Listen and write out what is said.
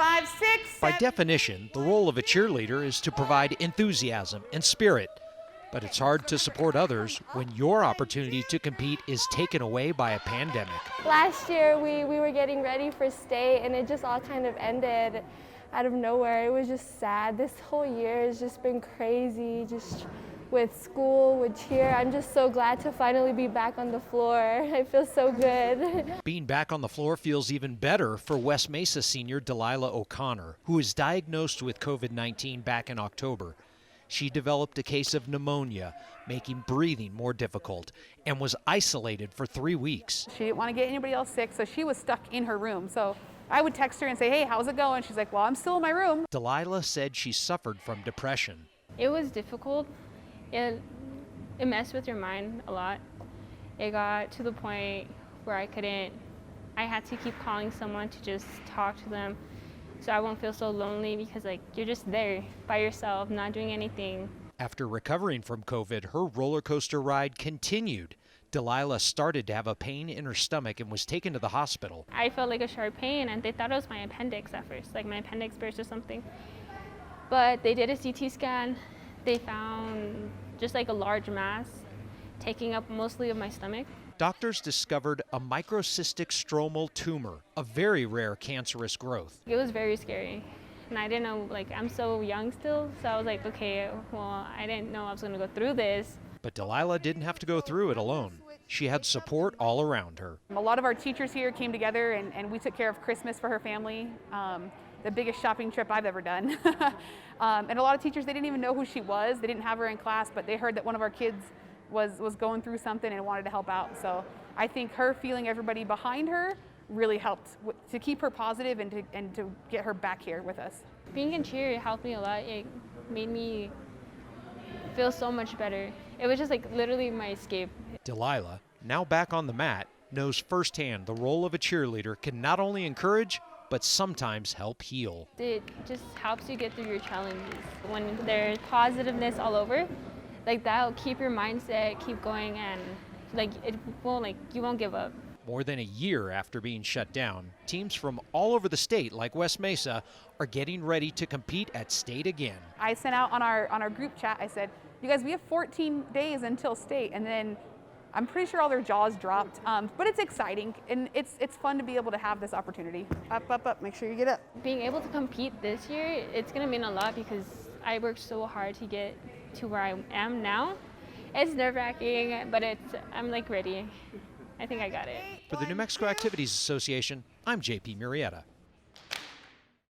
5, 6, By 7. definition, the role of a cheerleader is to provide enthusiasm and spirit. But it's hard to support others when your opportunity to compete is taken away by a pandemic. Last year we were getting ready for state and it just all kind of ended out of nowhere. It was just sad. This whole year has just been crazy, just with school, with cheer. I'm just so glad to finally be back on the floor. I feel so good. Being back on the floor feels even better for West Mesa senior Delilah O'Connor, who was diagnosed with COVID-19 back in October. She developed a case of pneumonia, making breathing more difficult, and was isolated for 3 weeks. She didn't want to get anybody else sick, so she was stuck in her room. So I would text her and say, hey, how's it going? She's like, well, I'm still in my room. Delilah said she suffered from depression. It was difficult. It messed with your mind a lot. It got to the point where I had to keep calling someone to just talk to them so I won't feel so lonely, because you're just there by yourself, not doing anything. After recovering from COVID, her roller coaster ride continued. Delilah started to have a pain in her stomach and was taken to the hospital. I felt like a sharp pain, and they thought it was my appendix at first, like my appendix burst or something. But they did a CT scan. They found just like a large mass taking up mostly of my stomach. Doctors discovered a microcystic stromal tumor, a very rare cancerous growth. It was very scary. And I didn't know, I'm so young still, so I was like, okay, well, I didn't know I was gonna go through this. But Delilah didn't have to go through it alone. She had support all around her. A lot of our teachers here came together and we took care of Christmas for her family. The biggest shopping trip I've ever done. And a lot of teachers, they didn't even know who she was. They didn't have her in class, but they heard that one of our kids was going through something and wanted to help out. So I think her feeling everybody behind her really helped to keep her positive and to get her back here with us. Being in cheer helped me a lot. It made me feel so much better. It was just literally my escape. Delilah, now back on the mat, knows firsthand the role of a cheerleader can not only encourage, but sometimes help heal. It just helps you get through your challenges. When there's positiveness all over, that'll keep your mindset, keep going, and you won't give up. More than a year after being shut down, teams from all over the state, like West Mesa, are getting ready to compete at state again. I sent out on our group chat, I said, you guys, we have 14 days until state, and then I'm pretty sure all their jaws dropped, but it's exciting, and it's fun to be able to have this opportunity. Up, up, up, make sure you get up. Being able to compete this year, it's gonna mean a lot because I worked so hard to get to where I am now. It's nerve-wracking, but I'm ready. I think I got it. For the New Mexico Activities Association, I'm JP Murrieta.